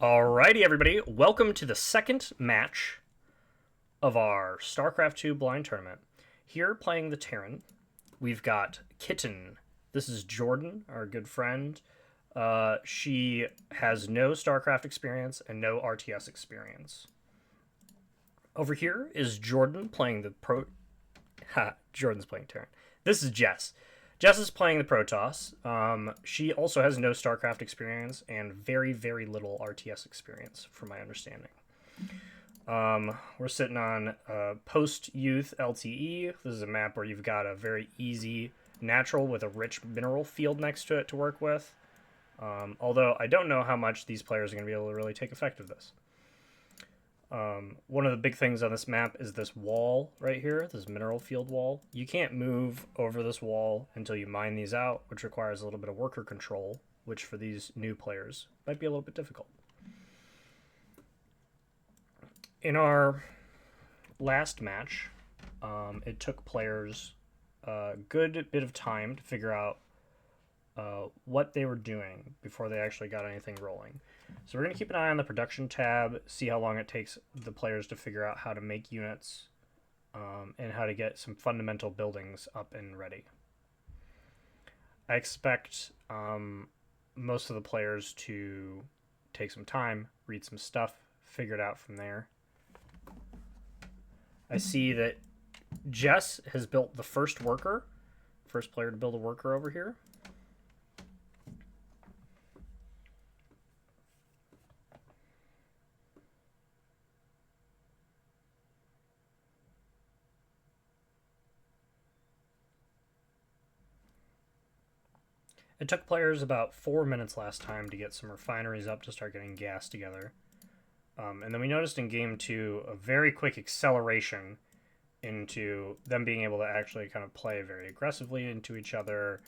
Alrighty, everybody. Welcome to the second match of our StarCraft 2 blind tournament. Here playing the Terran, we've got Kitten. This is Jordan, our good friend. She has no StarCraft experience and no RTS experience. Over here is Jordan playing the Jordan's playing Terran. This is Jess. Jess is playing the Protoss. She also has no StarCraft experience and very, very little RTS experience, from my understanding. We're sitting on post-youth LTE. This is a map where you've got a very easy natural with a rich mineral field next to it to work with. Although I don't know how much these players are going to be able to really take effect of this. One of the big things on this map is this wall right here, this mineral field wall. You can't move over this wall until you mine these out, which requires a little bit of worker control, which for these new players might be a little bit difficult. In our last match, it took players a good bit of time to figure out what they were doing before they actually got anything rolling. So we're going to keep an eye on the production tab, see how long it takes the players to figure out how to make units, and how to get some fundamental buildings up and ready. I expect most of the players to take some time, read some stuff, figure it out from there. I see that Jess has built the first worker, first player to build a worker over here. It took players about 4 minutes last time to get some refineries up to start getting gas together. And then we noticed in Game 2 a very quick acceleration into them being able to actually kind of play very aggressively into each other.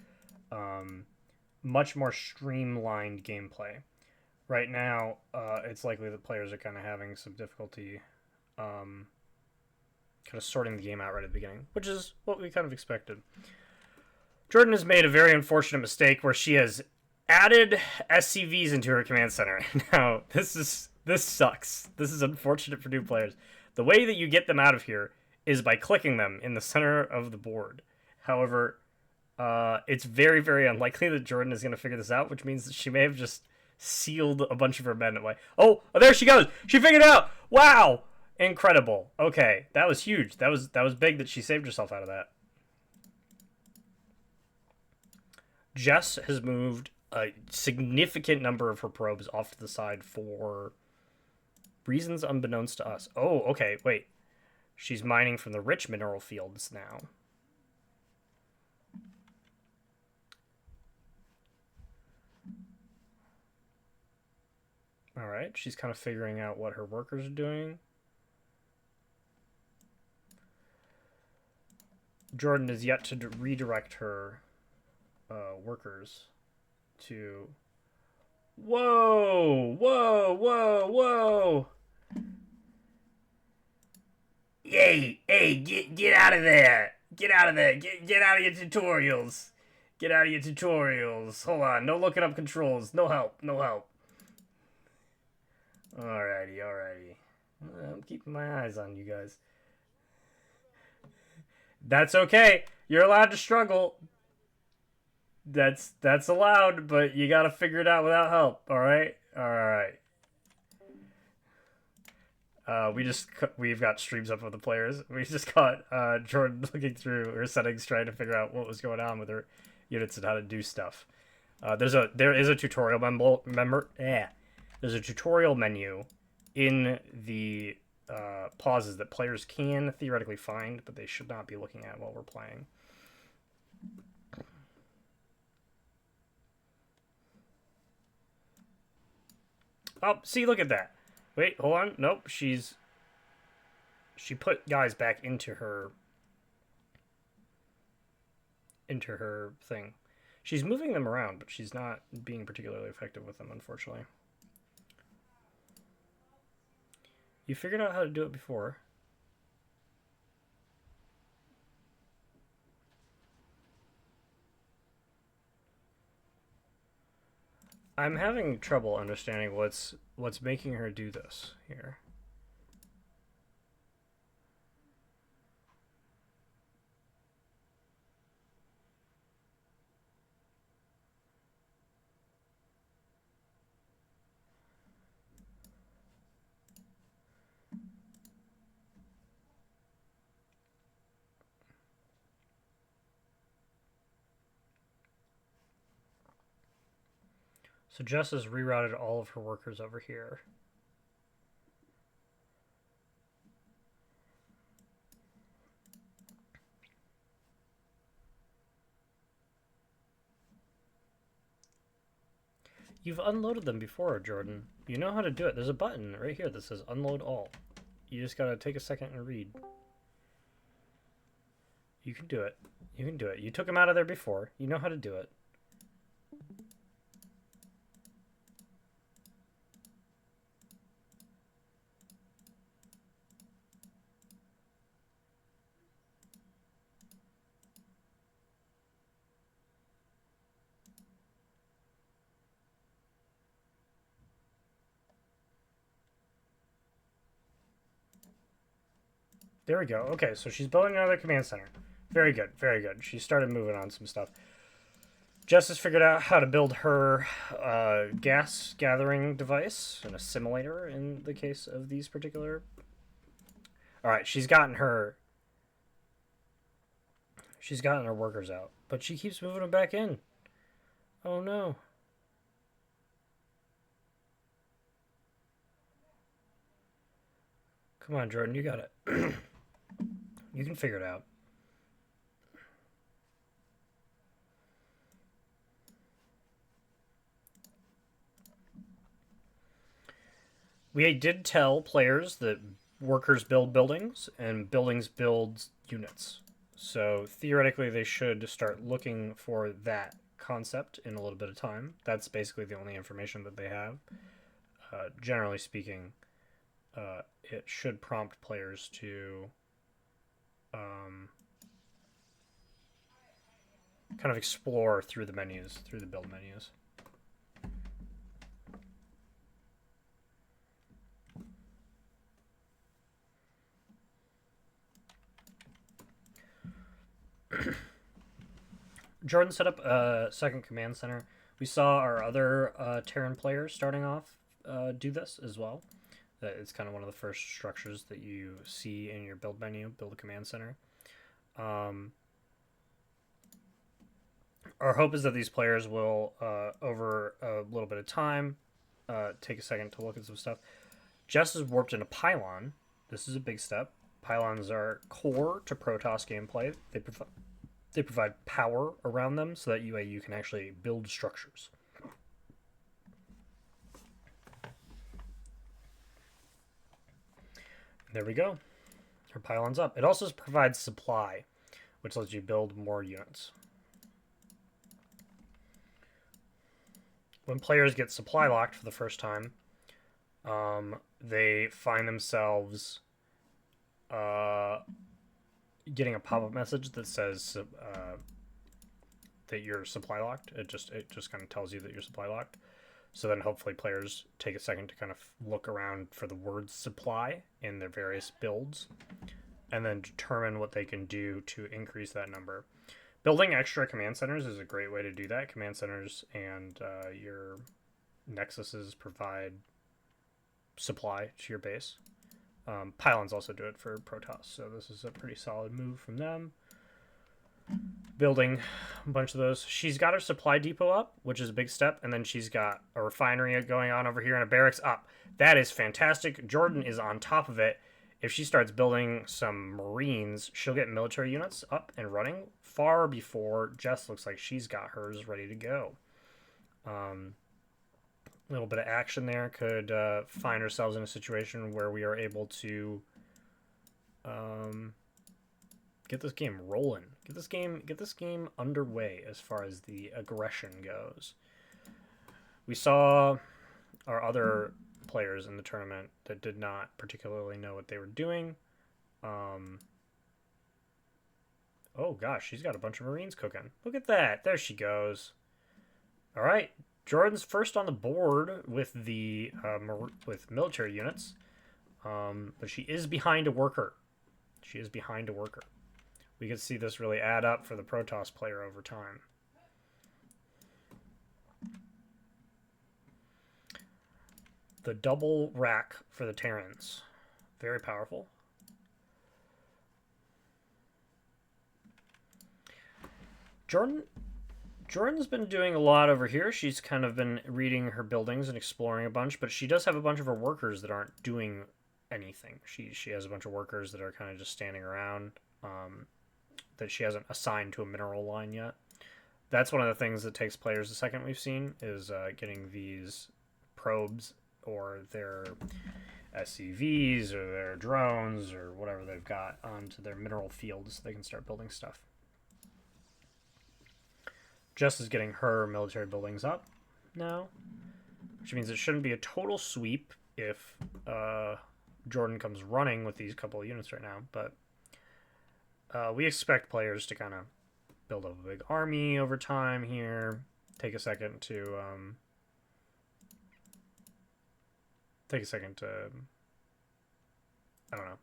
Much more streamlined gameplay. Right now, it's likely that players are kind of having some difficulty kind of sorting the game out right at the beginning, which is what we kind of expected. Jordan has made a very unfortunate mistake where she has added SCVs into her command center. Now, this sucks. This is unfortunate for new players. The way that you get them out of here is by clicking them in the center of the board. However, it's very, very unlikely that Jordan is going to figure this out, which means that she may have just sealed a bunch of her men away. Oh, there she goes! She figured it out! Wow! Incredible. Okay, that was huge. That was big that she saved herself out of that. Jess has moved a significant number of her probes off to the side for reasons unbeknownst to us. Oh, okay, wait. She's mining from the rich mineral fields now. Alright, she's kind of figuring out what her workers are doing. Jordan is yet to redirect her workers to... Whoa! Whoa! Whoa! Whoa! Hey! Hey! Get out of there! Get out of there! Get out of your tutorials! Get out of your tutorials! Hold on, no looking up controls. No help. No help. Alrighty, alrighty. I'm keeping my eyes on you guys. That's okay. You're allowed to struggle. That's allowed, but you gotta figure it out without help. All right. We've got streams up of the players. We just caught Jordan looking through her settings, trying to figure out what was going on with her units and how to do stuff. There is a tutorial There's a tutorial menu in the pauses that players can theoretically find, but they should not be looking at while we're playing. Oh, see, look at that. Wait, hold on. Nope, she put guys back into her thing. She's moving them around, but she's not being particularly effective with them, unfortunately. You figured out how to do it before. I'm having trouble understanding what's making her do this here. So Jess has rerouted all of her workers over here. You've unloaded them before, Jordan. You know how to do it. There's a button right here that says unload all. You just gotta take a second and read. You can do it. You can do it. You took them out of there before. You know how to do it. There we go. Okay, so she's building another command center. Very good, very good. She started moving on some stuff. Jess has figured out how to build her gas gathering device, an assimilator in the case of these particular. All right, she's gotten her workers out, but she keeps moving them back in. Oh no. Come on, Jordan, you got it. You can figure it out. We did tell players that workers build buildings and buildings build units. So theoretically, they should start looking for that concept in a little bit of time. That's basically the only information that they have. Generally speaking, it should prompt players to kind of explore through the menus, through the build menus. Jordan set up a second command center. We saw our other Terran players starting off do this as well. It's kind of one of the first structures that you see in your build menu, build a command center. Our hope is that these players will, over a little bit of time, take a second to look at some stuff. Jess is warped into Pylon. This is a big step. Pylons are core to Protoss gameplay. They provide power around them so that you can actually build structures. There we go. Her pylon's up. It also provides supply, which lets you build more units. When players get supply locked for the first time, they find themselves getting a pop-up message that says that you're supply locked. It just kind of tells you that you're supply locked. So then hopefully players take a second to kind of look around for the word supply in their various builds and then determine what they can do to increase that number. Building extra command centers is a great way to do that. Command centers and your nexuses provide supply to your base. Pylons also do it for Protoss, so this is a pretty solid move from them. Building a bunch of those. She's got her supply depot up, which is a big step, and then she's got a refinery going on over here and a barracks up. That is fantastic. Jordan is on top of it. If she starts building some Marines, she'll get military units up and running far before Jess looks like she's got hers ready to go. A little bit of action there could find ourselves in a situation where we are able to get this game rolling. Get this game underway as far as the aggression goes. We saw our other players in the tournament that did not particularly know what they were doing. Oh gosh, she's got a bunch of Marines cooking. Look at that. There she goes. All right. Jordan's first on the board with the with military units, but she is behind a worker. She is behind a worker. We could see this really add up for the Protoss player over time. The double rack for the Terrans. Very powerful. Jordan's been doing a lot over here. She's kind of been reading her buildings and exploring a bunch, but she does have a bunch of her workers that aren't doing anything. She has a bunch of workers that are kind of just standing around, that she hasn't assigned to a mineral line yet. That's one of the things that takes players a second we've seen, is getting these probes or their SCVs or their drones or whatever they've got onto their mineral fields so they can start building stuff. Jess is getting her military buildings up now, which means it shouldn't be a total sweep if Jordan comes running with these couple of units right now, but we expect players to kind of build up a big army over time here. Take a second to I don't know,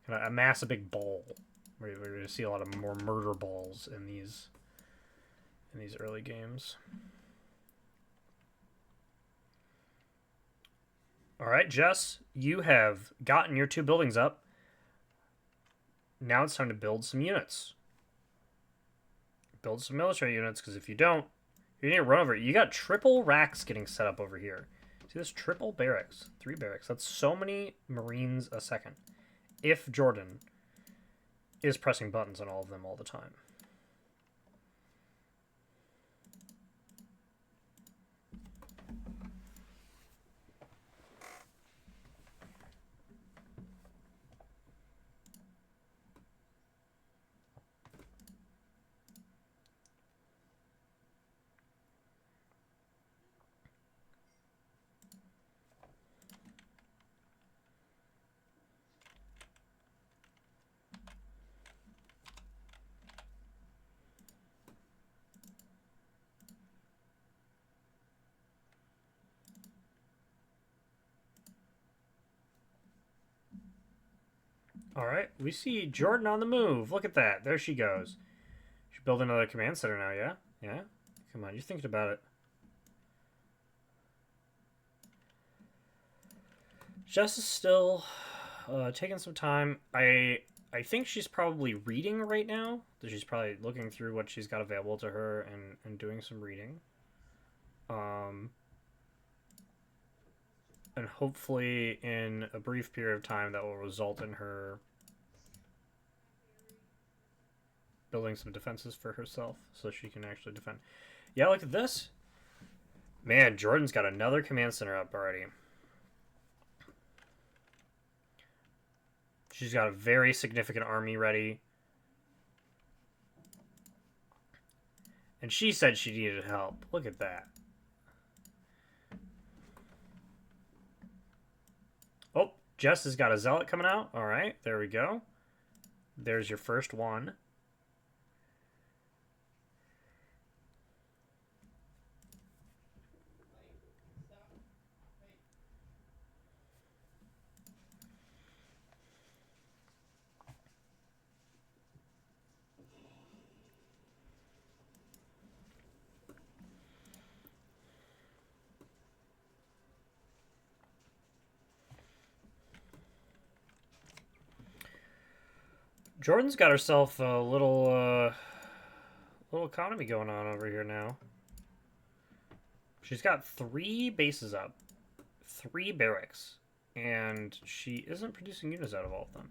kind of amass a big ball. We're going to see a lot of more murder balls in these early games. All right, Jess, you have gotten your 2 buildings up. Now it's time to build some units. Build some military units, because if you don't, you're going to run over it. You got triple racks getting set up over here. See this? Triple barracks. 3 barracks. That's so many Marines a second. If Jordan is pressing buttons on all of them all the time. All right, we see Jordan on the move. Look at that. There she goes. She's building another command center now, yeah? Yeah? Come on, you're thinking about it. Jess is still taking some time. I think she's probably reading right now. She's probably looking through what she's got available to her and doing some reading. And hopefully in a brief period of time that will result in her building some defenses for herself so she can actually defend. Yeah, look at this. Man, Jordan's got another command center up already. She's got a very significant army ready. And she said she needed help. Look at that. Oh, Jess has got a zealot coming out. All right, there we go. There's your first one. Jordan's got herself a little economy going on over here now. She's got 3 bases up, 3 barracks, and she isn't producing units out of all of them.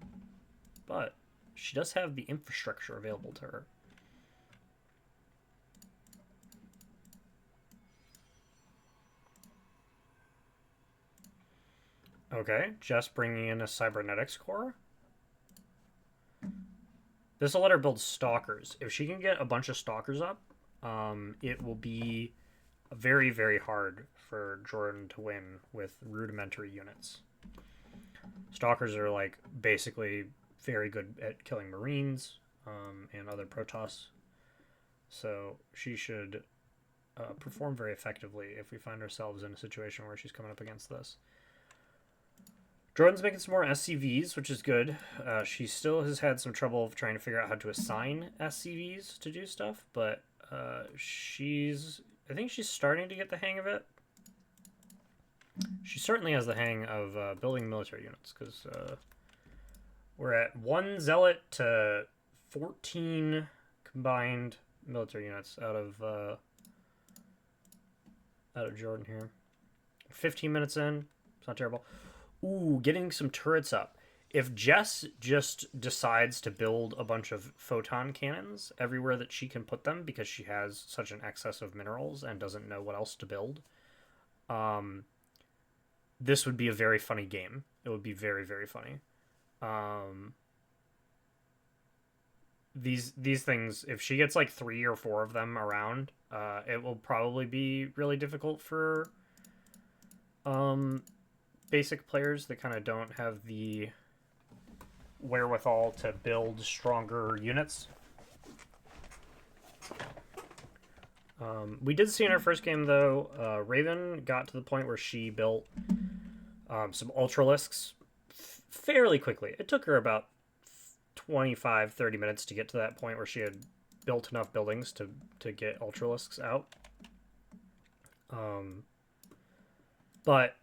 But she does have the infrastructure available to her. Okay, just bringing in a cybernetics core. This will let her build stalkers. If she can get a bunch of stalkers up, it will be very, very hard for Jordan to win with rudimentary units. Stalkers are like basically very good at killing Marines and other Protoss. So she should perform very effectively if we find ourselves in a situation where she's coming up against this. Jordan's making some more SCVs, which is good. She still has had some trouble trying to figure out how to assign SCVs to do stuff, but I think she's starting to get the hang of it. She certainly has the hang of building military units, because we're at 1 zealot to 14 combined military units out of Jordan here. 15 minutes in, it's not terrible. Ooh, getting some turrets up. If Jess just decides to build a bunch of photon cannons everywhere that she can put them because she has such an excess of minerals and doesn't know what else to build, this would be a very funny game. It would be very, very funny. These things, if she gets like 3 or 4 of them around, it will probably be really difficult for basic players that kind of don't have the wherewithal to build stronger units. We did see in our first game, though, Raven got to the point where she built some Ultralisks fairly quickly. It took her about 25-30 minutes to get to that point where she had built enough buildings to get Ultralisks out. But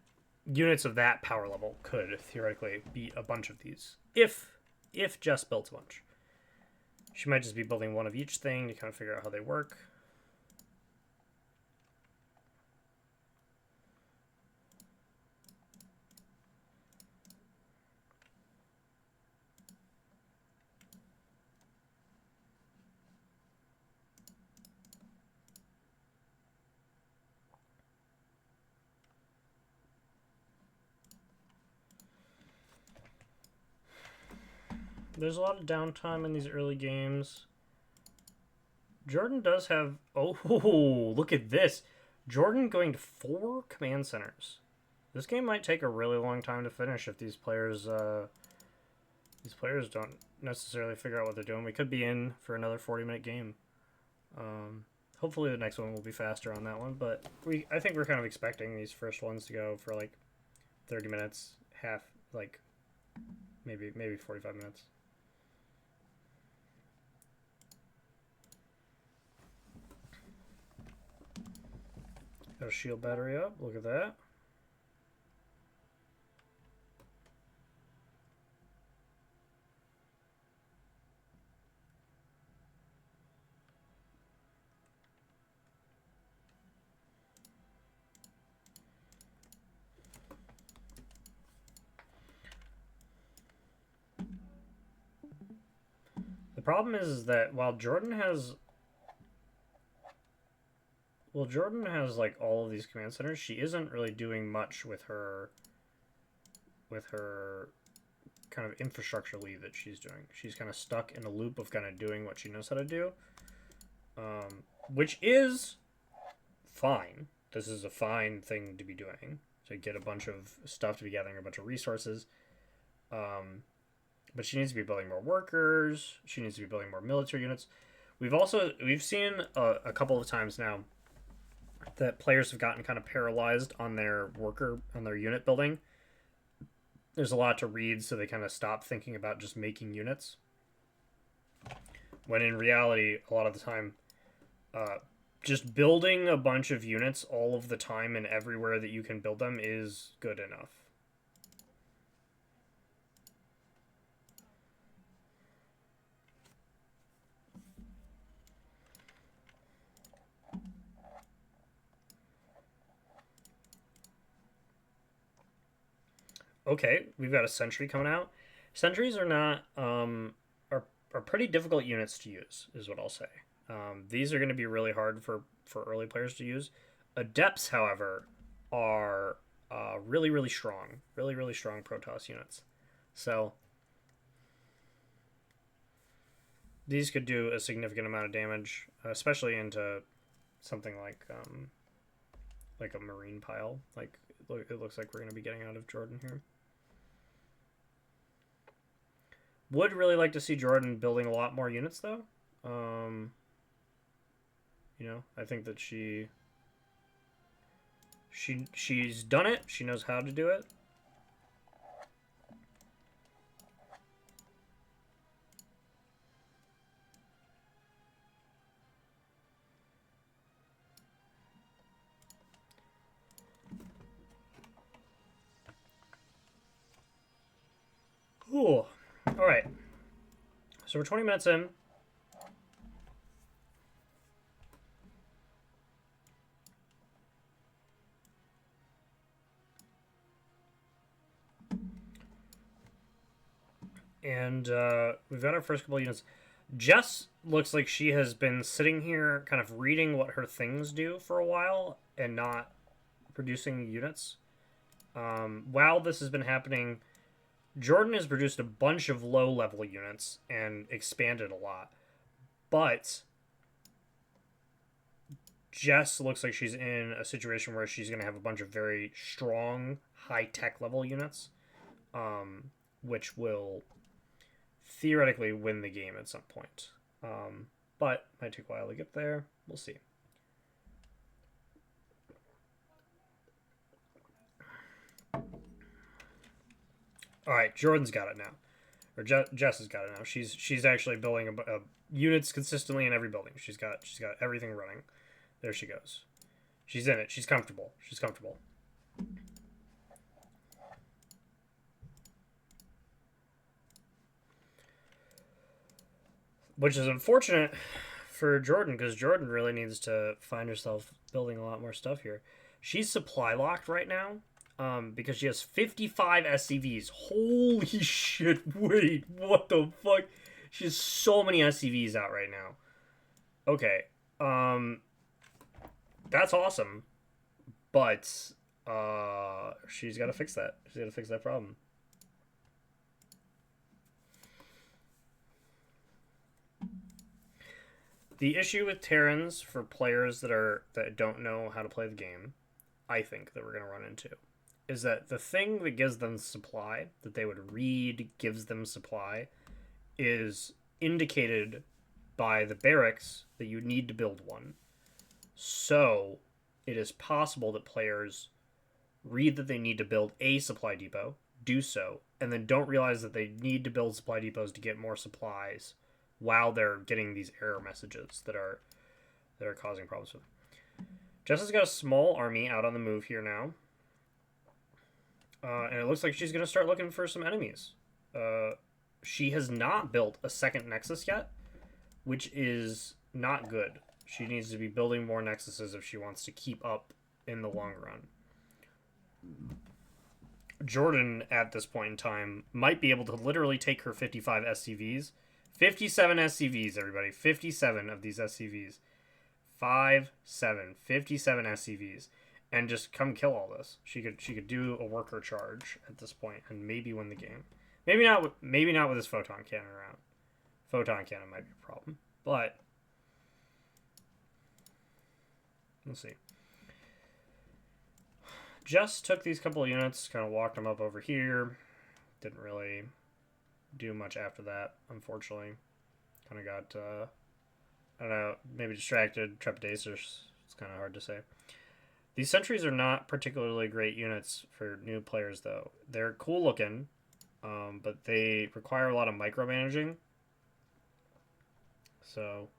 units of that power level could theoretically beat a bunch of these if Jess built a bunch. She might just be building one of each thing to kind of figure out how they work. There's a lot of downtime in these early games. Jordan does have... Oh, look at this. Jordan going to 4 command centers. This game might take a really long time to finish if these players don't necessarily figure out what they're doing. We could be in for another 40-minute game. Hopefully the next one will be faster on that one, but I think we're kind of expecting these first ones to go for like 30 minutes, maybe 45 minutes. Got a shield battery up. Look at that. The problem is that while Jordan has like all of these command centers, she isn't really doing much with her kind of infrastructure lead that she's doing. She's kind of stuck in a loop of kind of doing what she knows how to do, which is fine. This is a fine thing to be doing, to get a bunch of stuff, to be gathering a bunch of resources. But she needs to be building more workers. She needs to be building more military units. We've seen a couple of times now that players have gotten kind of paralyzed on their unit building. There's a lot to read, so they kind of stop thinking about just making units. When in reality, a lot of the time, just building a bunch of units all of the time and everywhere that you can build them is good enough. Okay, we've got a sentry coming out. Sentries are not are pretty difficult units to use, is what I'll say. These are going to be really hard for early players to use. Adepts, however, are really, really strong. Really, really strong Protoss units. So these could do a significant amount of damage, especially into something like a marine pile. Like it looks like we're going to be getting out of Jordan here. Would really like to see Jordan building a lot more units, though. I think that she She's done it. She knows how to do it. Cool. All right. So we're 20 minutes in. And we've got our first couple of units. Jess looks like she has been sitting here kind of reading what her things do for a while and not producing units. While this has been happening, Jordan has produced a bunch of low-level units and expanded a lot. But Jess looks like she's in a situation where she's going to have a bunch of very strong, high-tech level units, which will theoretically win the game at some point. But might take a while to get there. We'll see. All right, Jordan's got it now, or Jess has got it now. She's actually building a units consistently in every building. She's got everything running. There she goes. She's in it. She's comfortable. She's comfortable. Which is unfortunate for Jordan, because Jordan really needs to find herself building a lot more stuff here. She's supply locked right now, because she has 55 SCVs. Holy shit, wait, what the fuck? She has so many SCVs out right now. Okay, that's awesome, but she's got to fix that. She's got to fix that problem. The issue with Terrans for players that don't know how to play the game, I think that we're going to run into, is that the thing that gives them supply, that they would read gives them supply, is indicated by the barracks that you need to build one. So it is possible that players read that they need to build a supply depot, do so, and then don't realize that they need to build supply depots to get more supplies while they're getting these error messages that are causing problems for them. Jess has got a small army out on the move here now. And it looks like she's going to start looking for some enemies. She has not built a second Nexus yet, which is not good. She needs to be building more Nexuses if she wants to keep up in the long run. Jordan, at this point in time, might be able to literally take her 55 SCVs. 57 SCVs, everybody. 57 of these SCVs. 57 SCVs. And just come kill all this. She could do a worker charge at this point and maybe win the game. Maybe not with this photon cannon around. Photon cannon might be a problem, but we'll see. Jess took these couple of units, kind of walked them up over here. Didn't really do much after that, unfortunately. Kind of got, I don't know, maybe distracted, trepidatious. It's kind of hard to say. These sentries are not particularly great units for new players, though. They're cool looking, but they require a lot of micromanaging. So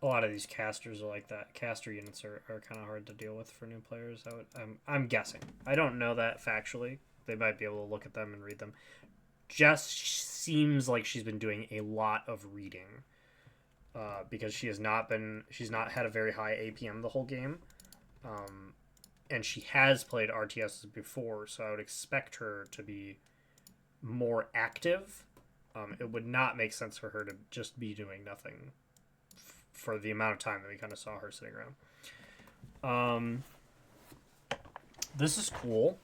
a lot of these casters are like that. Caster units are kind of hard to deal with for new players. I'm guessing. I don't know that factually. They might be able to look at them and read them. Jess seems like she's been doing a lot of reading, because she's not had a very high APM the whole game, and she has played RTSs before, so I would expect her to be more active. It would not make sense for her to just be doing nothing for the amount of time that we kind of saw her sitting around. This is cool.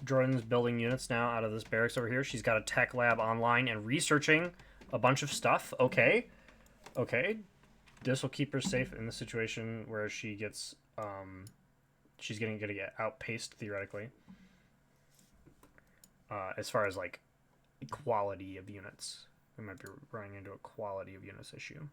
Jordan's building units now out of this barracks over here. She's got a tech lab online and researching a bunch of stuff. Okay. This will keep her safe in the situation where she gets, she's gonna get outpaced theoretically. As far as like quality of units. We might be running into a quality of units issue.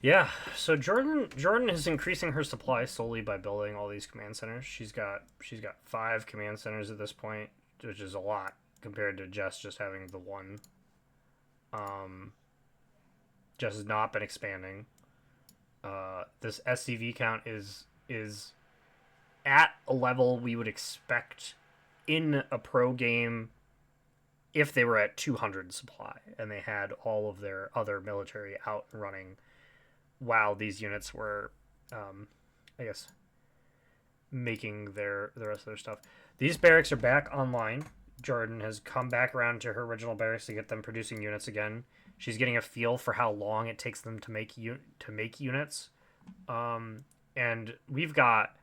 Yeah, so Jordan is increasing her supply solely by building all these command centers. She's got 5 command centers at this point, which is a lot compared to Jess just having the one. Jess has not been expanding. This SCV count is at a level we would expect in a pro game if they were at 200 supply and they had all of their other military out and running while these units were, I guess, making the rest of their stuff. These barracks are back online. Jordan has come back around to her original barracks to get them producing units again. She's getting a feel for how long it takes them to make units, and we've got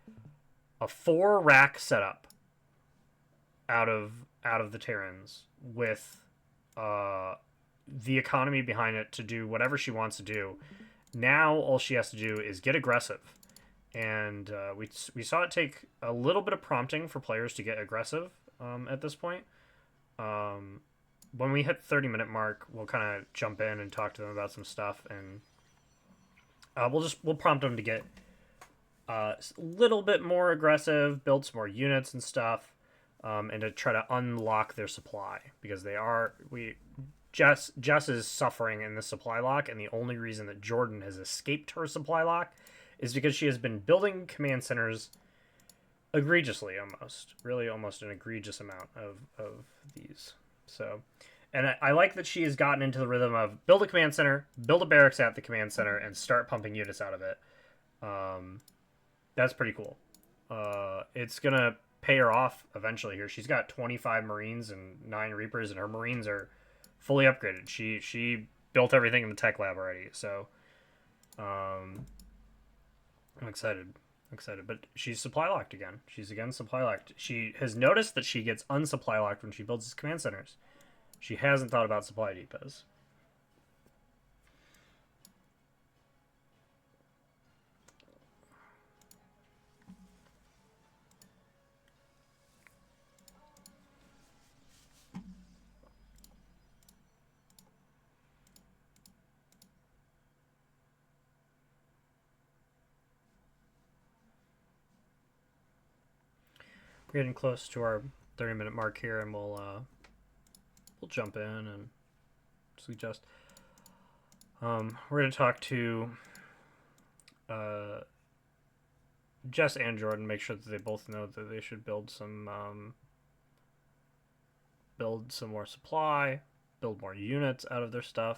a 4-rack setup out of the Terrans with the economy behind it to do whatever she wants to do. Now all she has to do is get aggressive, and we saw it take a little bit of prompting for players to get aggressive at this point. When we hit 30-minute mark, we'll kind of jump in and talk to them about some stuff, and we'll prompt them to get a little bit more aggressive, build some more units and stuff, and to try to unlock their supply, because Jess is suffering in the supply lock, and the only reason that Jordan has escaped her supply lock is because she has been building command centers egregiously, almost an egregious amount of these. So, and I like that she has gotten into the rhythm of build a command center, build a barracks at the command center, and start pumping units out of it. That's pretty cool. It's gonna pay her off eventually here. She's got 25 Marines and 9 Reapers, and her Marines are fully upgraded. She built everything in the tech lab already, so I'm excited, but she's supply locked again. She's again supply locked. She has noticed that she gets unsupply locked when she builds his command centers. She hasn't thought about supply depots. We're getting close to our 30-minute mark here, and we'll jump in and suggest. We're going to talk to Jess and Jordan, make sure that they both know that they should build some more supply, build more units out of their stuff.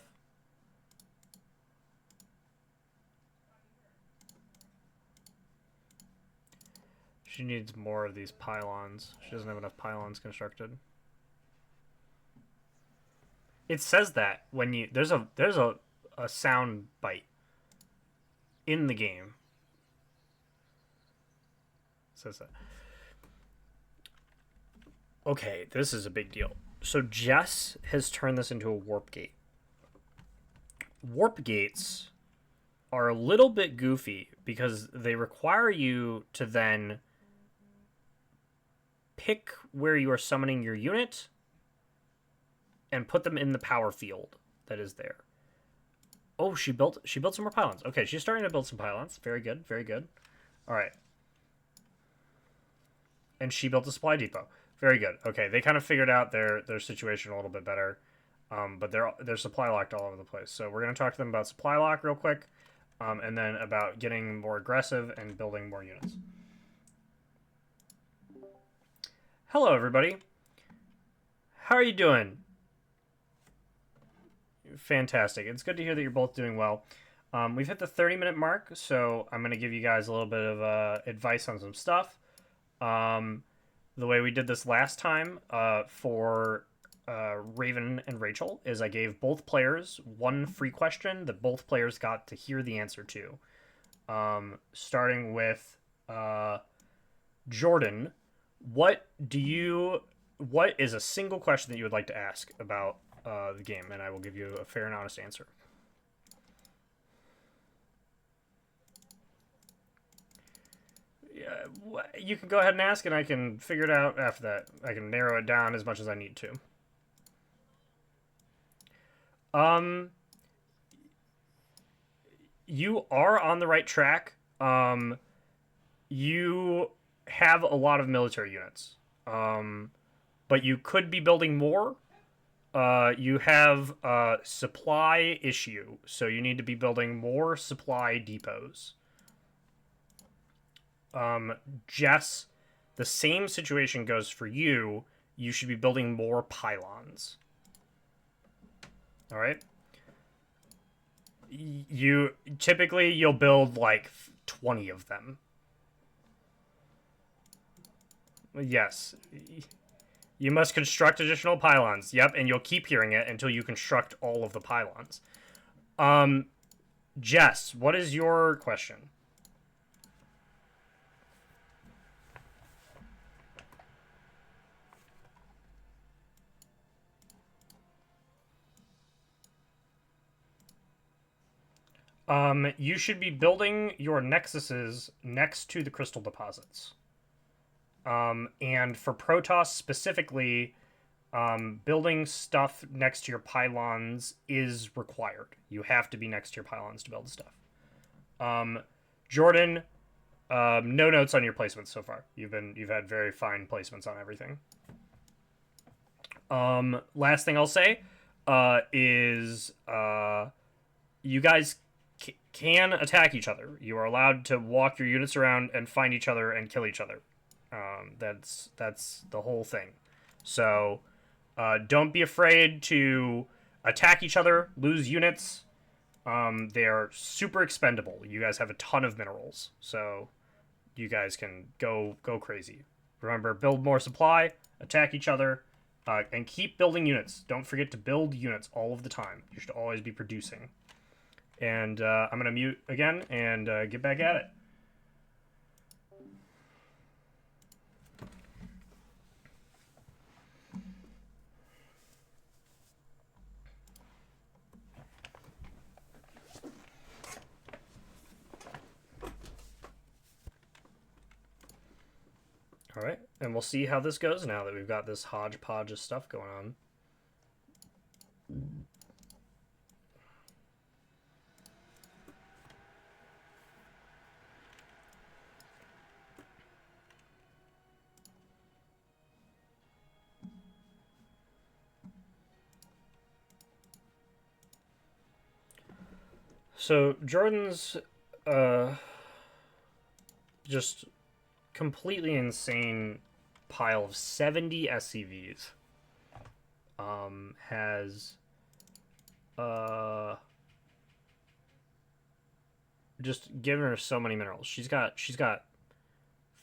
She needs more of these pylons. She doesn't have enough pylons constructed. It says that when you there's a sound bite in the game. It says that. Okay, this is a big deal. So Jess has turned this into a warp gate. Warp gates are a little bit goofy because they require you to then pick where you are summoning your unit and put them in the power field that is there. Oh, she built some more pylons. Okay, she's starting to build some pylons. Very good, very good. All right. And she built a supply depot. Very good. Okay, they kind of figured out their situation a little bit better. But they're supply locked all over the place. So we're going to talk to them about supply lock real quick, and then about getting more aggressive and building more units. Hello, everybody. How are you doing? Fantastic. It's good to hear that you're both doing well. We've hit the 30-minute mark, so I'm going to give you guys a little bit of advice on some stuff. The way we did this last time for Raven and Rachel is I gave both players one free question that both players got to hear the answer to. Starting with Jordan, what is a single question that you would like to ask about the game, and I will give you a fair and honest answer. Yeah, you can go ahead and ask, and I can figure it out after that. I can narrow it down as much as I need to. Um, you are on the right track. You have a lot of military units. But you could be building more. You have a supply issue, so you need to be building more supply depots. Jess, the same situation goes for you. You should be building more pylons. All right. You typically you'll build like 20 of them. Yes. You must construct additional pylons. Yep, and you'll keep hearing it until you construct all of the pylons. Jess, what is your question? You should be building your nexuses next to the crystal deposits. And for Protoss specifically, building stuff next to your pylons is required. You have to be next to your pylons to build stuff. Jordan, no notes on your placements so far. You've had very fine placements on everything. Last thing I'll say is you guys can attack each other. You are allowed to walk your units around and find each other and kill each other. That's the whole thing. So don't be afraid to attack each other, lose units. They're super expendable. You guys have a ton of minerals, so you guys can go crazy. Remember, build more supply, attack each other, and keep building units. Don't forget to build units all of the time. You should always be producing. And I'm going to mute again and get back at it. All right, and we'll see how this goes now that we've got this hodgepodge of stuff going on. So Jordan's just completely insane pile of 70 SCVs has just given her so many minerals. She's got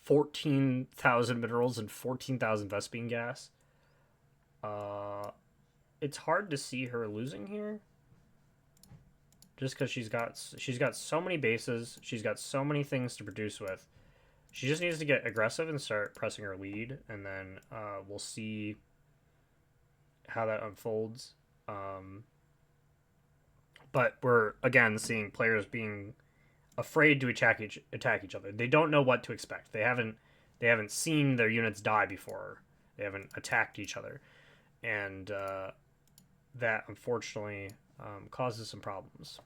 14,000 minerals and 14,000 Vespene gas. It's hard to see her losing here. Just because she's got so many bases, she's got so many things to produce with. She just needs to get aggressive and start pressing her lead, and then we'll see how that unfolds. But we're again seeing players being afraid to attack each other. They don't know what to expect. They haven't seen their units die before. They haven't attacked each other, and that unfortunately causes some problems.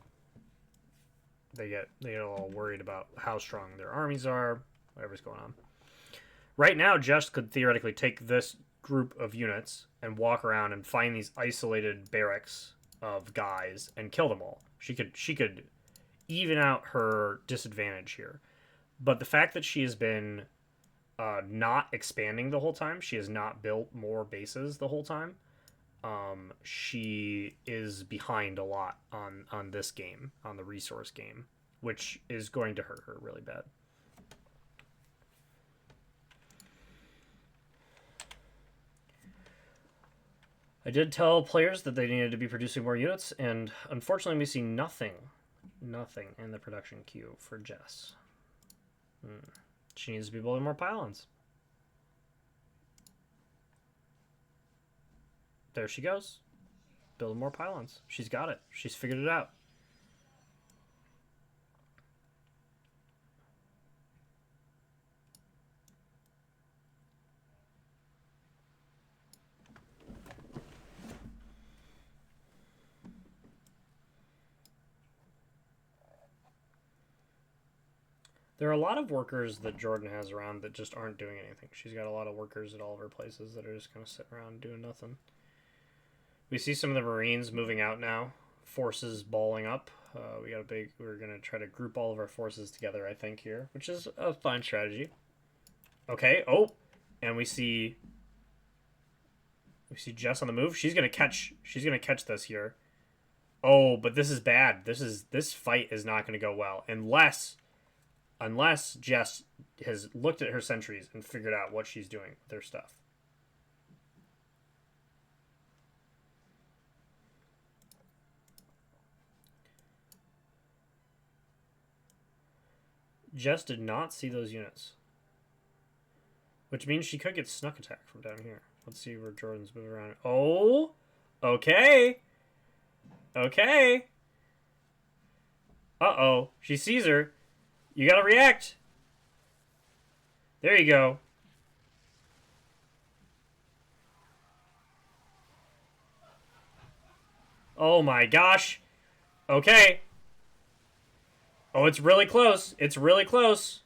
They get a little worried about how strong their armies are, whatever's going on. Right now, Jess could theoretically take this group of units and walk around and find these isolated barracks of guys and kill them all. She could even out her disadvantage here. But the fact that she has been not expanding the whole time, she has not built more bases the whole time, she is behind a lot on this game, on the resource game, which is going to hurt her really bad. I did tell players that they needed to be producing more units, and unfortunately we see nothing in the production queue for Jess. She needs to be building more pylons. There she goes. Building more pylons. She's got it. She's figured it out. There are a lot of workers that Jordan has around that just aren't doing anything. She's got a lot of workers at all of her places that are just kind of sitting around doing nothing. We see some of the Marines moving out now. Forces balling up. We're going to try to group all of our forces together, I think, here, which is a fine strategy. Okay, and we see Jess on the move. She's going to catch this here. Oh, but this is bad. This fight is not going to go well unless Jess has looked at her sentries and figured out what she's doing with their stuff. Jess did not see those units, which means she could get snuck attack from down here. Let's see where Jordan's moving around. Oh, okay. Okay. Uh-oh. She sees her. You gotta react. There you go. Oh my gosh. Okay. Oh, it's really close. It's really close.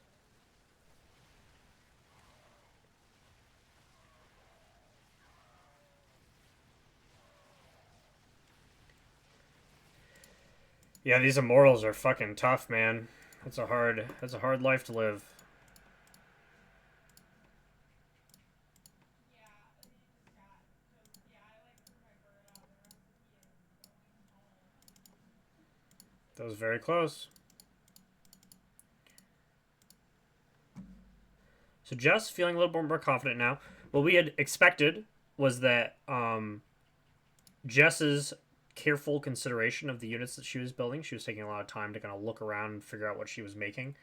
Yeah, these immortals are fucking tough, man. That's a hard life to live. That was very close. So Jess feeling a little more confident now. What we had expected was that Jess's careful consideration of the units that she was building, she was taking a lot of time to kind of look around and figure out what she was making,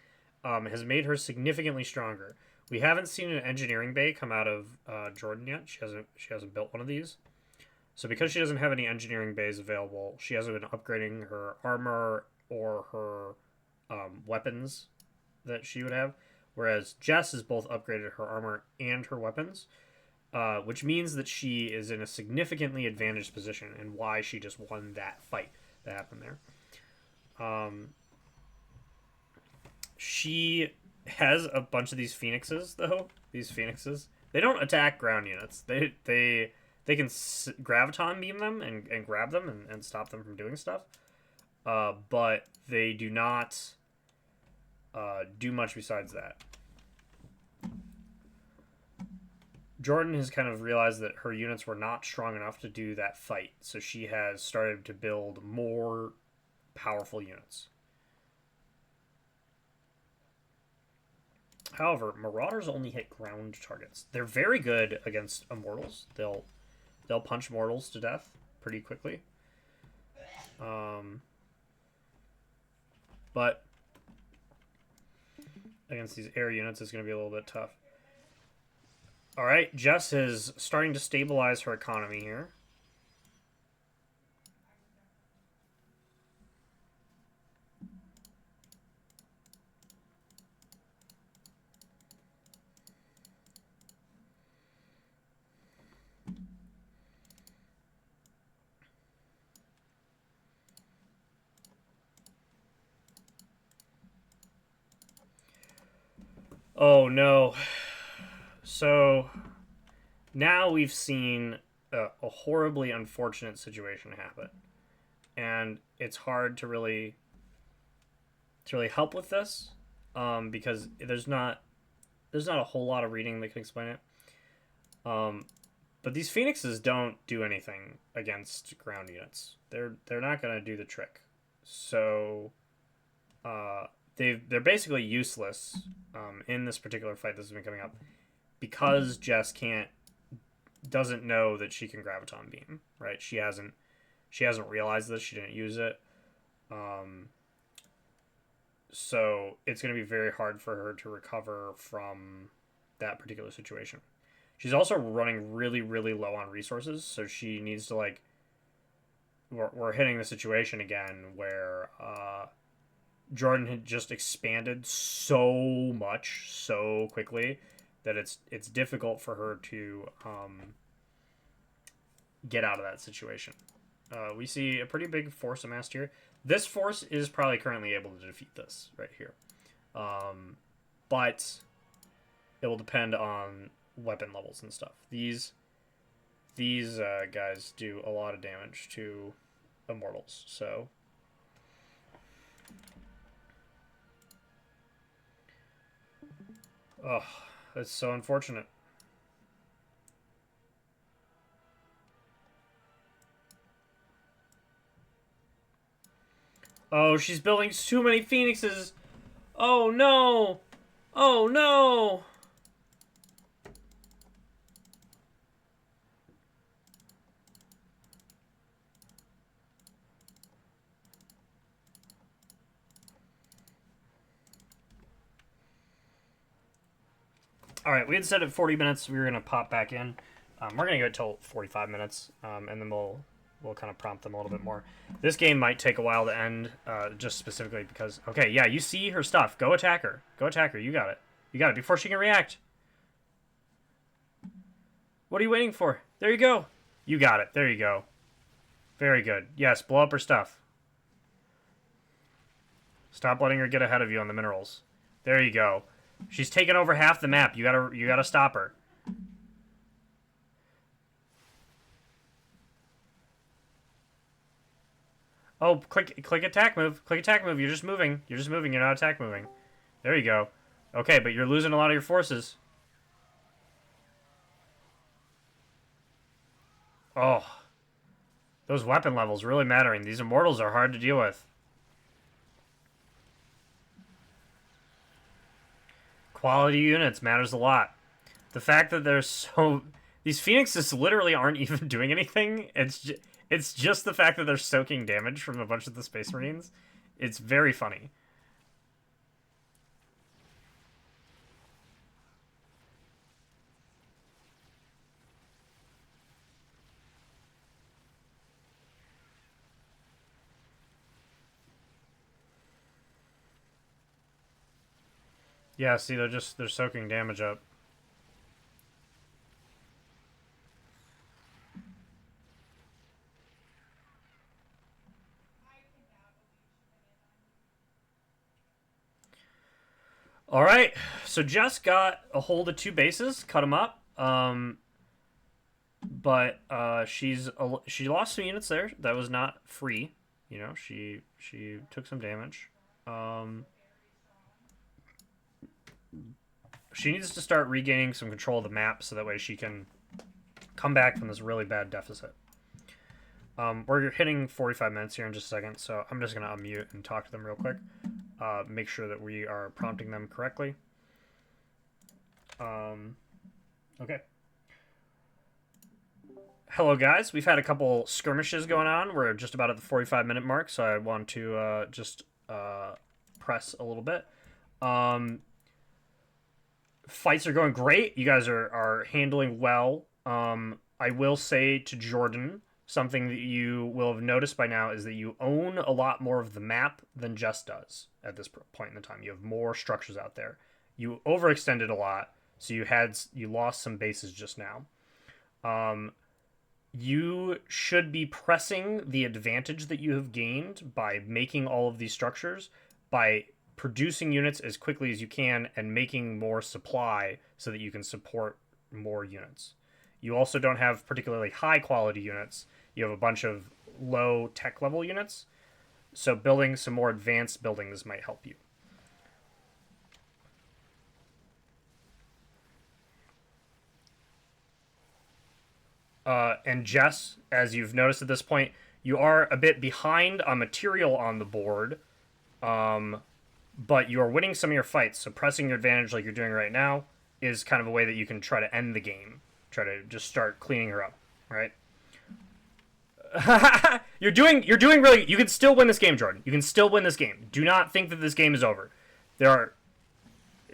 has made her significantly stronger. We haven't seen an engineering bay come out of Jordan yet. She hasn't built one of these. So because she doesn't have any engineering bays available, she hasn't been upgrading her armor or her weapons that she would have. Whereas Jess has both upgraded her armor and her weapons, which means that she is in a significantly advantaged position and why she just won that fight that happened there. She has a bunch of these phoenixes, though. These phoenixes, they don't attack ground units. They can graviton beam them and grab them and stop them from doing stuff. But they do not do much besides that. Jordan has kind of realized that her units were not strong enough to do that fight, so she has started to build more powerful units. However, Marauders only hit ground targets. They're very good against immortals. They'll punch mortals to death pretty quickly. But against these air units, it's going to be a little bit tough. All right, Jess is starting to stabilize her economy here. Oh no. So now we've seen a horribly unfortunate situation happen. And it's hard to really help with this because there's not a whole lot of reading that can explain it. But these phoenixes don't do anything against ground units. They're not going to do the trick. So they're basically useless in this particular fight that's been coming up because Jess can't doesn't know that she can graviton beam, right? She hasn't realized this. She didn't use it. So it's going to be very hard for her to recover from that particular situation. She's also running really, really low on resources, so she needs to, like, we're hitting the situation again where Jordan had just expanded so much so quickly that it's difficult for her to get out of that situation. We see a pretty big force amassed here. This force is probably currently able to defeat this right here. But it will depend on weapon levels and stuff. These guys do a lot of damage to immortals, so... Oh, that's so unfortunate. Oh, she's building too many phoenixes. Oh, no. Oh, no. All right, we had said at 40 minutes we were going to pop back in. We're going to go till 45 minutes, and then we'll kind of prompt them a little bit more. This game might take a while to end, just specifically because... Okay, yeah, you see her stuff. Go attack her. Go attack her. You got it. You got it before she can react. What are you waiting for? There you go. You got it. There you go. Very good. Yes, blow up her stuff. Stop letting her get ahead of you on the minerals. There you go. She's taken over half the map. You gotta stop her. Oh, click attack move. Click attack move. You're just moving. You're just moving. You're not attack moving. There you go. Okay, but you're losing a lot of your forces. Oh. Those weapon levels really mattering. These immortals are hard to deal with. Quality units matters a lot. The fact that there's so... These phoenixes literally aren't even doing anything. It's just the fact that they're soaking damage from a bunch of the Space Marines. It's very funny. Yeah, see, they're soaking damage up. All right, so Jess got a hold of 2 bases, cut them up. But she lost some units there. That was not free. You know, she took some damage. She needs to start regaining some control of the map so that way she can come back from this really bad deficit. We're hitting 45 minutes here in just a second, so I'm just going to unmute and talk to them real quick. Make sure that we are prompting them correctly. Okay. Hello, guys. We've had a couple skirmishes going on. We're just about at the 45-minute mark, so I want to just press a little bit. Fights are going great. You guys are handling well. I will say to Jordan, something that you will have noticed by now is that you own a lot more of the map than Jess does at this point in the time. You have more structures out there. You overextended a lot, so you lost some bases just now. You should be pressing the advantage that you have gained by making all of these structures, by producing units as quickly as you can and making more supply so that you can support more units. You also don't have particularly high quality units. You have a bunch of low tech level units. So building some more advanced buildings might help you. And Jess, as you've noticed at this point, you are a bit behind on material on the board, but you are winning some of your fights. So pressing your advantage like you're doing right now is kind of a way that you can try to end the game, try to just start cleaning her up, right? You're doing really. You can still win this game, Jordan. You can still win this game. Do not think that this game is over. There are,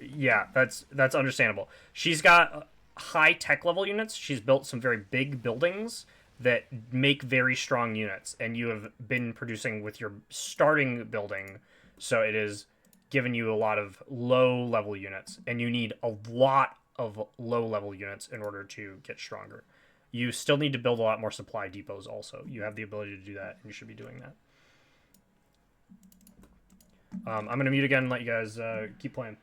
yeah, that's understandable. She's got high tech level units. She's built some very big buildings that make very strong units, and you have been producing with your starting building, so it is given you a lot of low level units, and you need a lot of low level units in order to get stronger. You still need to build a lot more supply depots also. You have the ability to do that, and you should be doing that. I'm going to mute again and let you guys keep playing.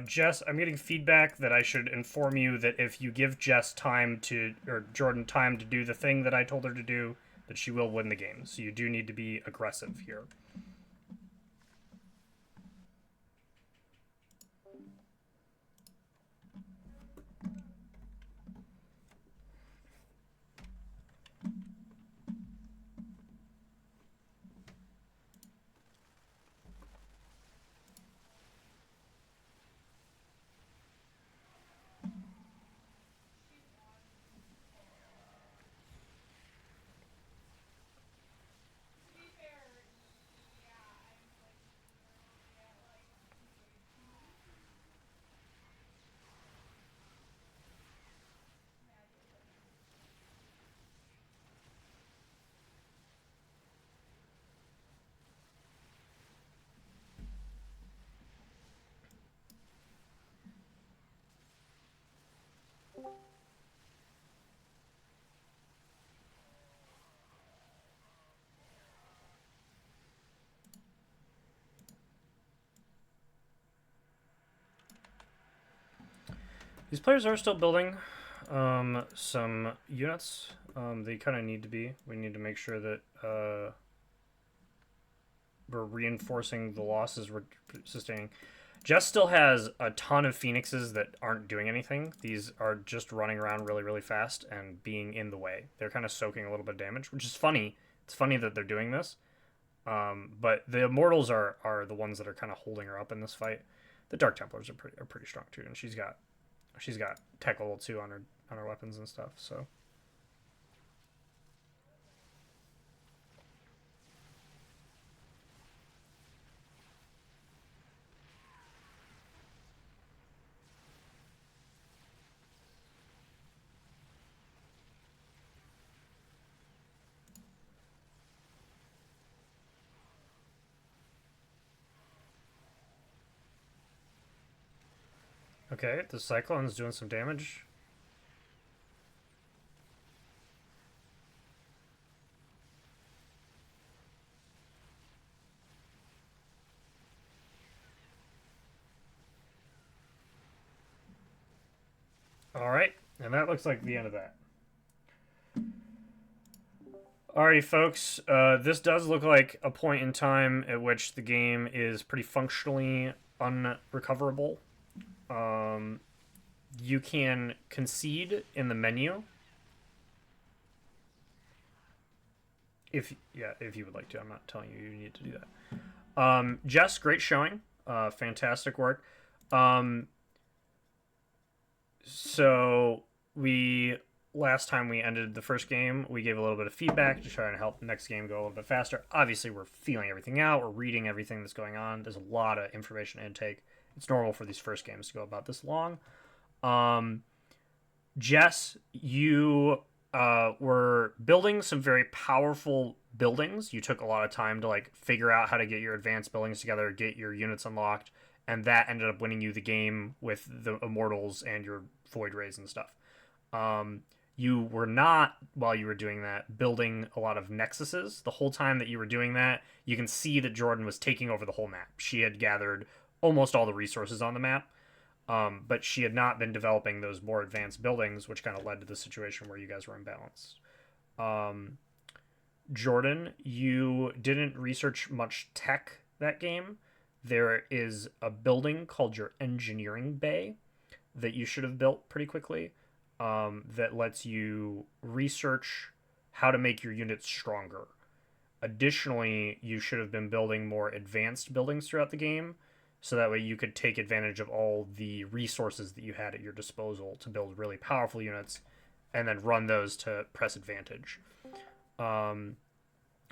Jess, I'm getting feedback that I should inform you that if you give Jess time to, or Jordan time to do the thing that I told her to do, that she will win the game. So you do need to be aggressive here. These players are still building some units. They kind of need to be. We need to make sure that we're reinforcing the losses we're sustaining. Jess still has a ton of phoenixes that aren't doing anything. These are just running around really, really fast and being in the way. They're kind of soaking a little bit of damage, which is funny. It's funny that they're doing this. But the immortals are the ones that are kind of holding her up in this fight. The Dark Templars are pretty strong too, and she's got tech level 2 on her weapons and stuff. So. Okay, the Cyclone's doing some damage. Alright, and that looks like the end of that. Alrighty, folks, this does look like a point in time at which the game is pretty functionally unrecoverable. You can concede in the menu if you would like to. I'm not telling you need to do that. Jess, great showing. Fantastic work. So we last time we ended the first game, we gave a little bit of feedback to try and help the next game go a little bit faster. Obviously, we're feeling everything out. We're reading everything that's going on. There's a lot of information intake. It's normal for these first games to go about this long. Um, Jess, you were building some very powerful buildings. You took a lot of time to like figure out how to get your advanced buildings together, get your units unlocked, and that ended up winning you the game with the immortals and your void rays and stuff. Um, you were not, while you were doing that, building a lot of nexuses. The whole time that you were doing that, you can see that Jordan was taking over the whole map. She had gathered almost all the resources on the map, but she had not been developing those more advanced buildings, which kind of led to the situation where you guys were imbalanced. Um, Jordan, you didn't research much tech that game. There is a building called your engineering bay that you should have built pretty quickly, that lets you research how to make your units stronger. Additionally, you should have been building more advanced buildings throughout the game, so that way you could take advantage of all the resources that you had at your disposal to build really powerful units and then run those to press advantage. Um,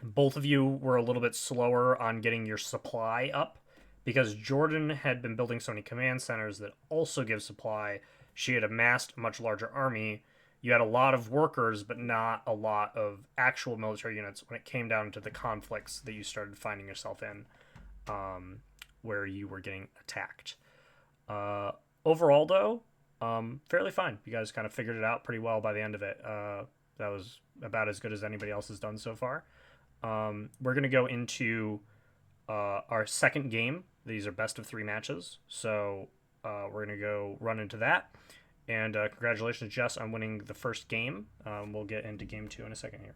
Both of you were a little bit slower on getting your supply up because Jordan had been building so many command centers that also give supply. She had amassed a much larger army. You had a lot of workers, but not a lot of actual military units when it came down to the conflicts that you started finding yourself in, um, where you were getting attacked. Uh, Overall, though, fairly fine. You guys kind of figured it out pretty well by the end of it. That was about as good as anybody else has done so far. We're going to go into our second game. These are best of 3 matches. So we're going to go run into that. And congratulations, Jess, on winning the first game. We'll get into game 2 in a second here.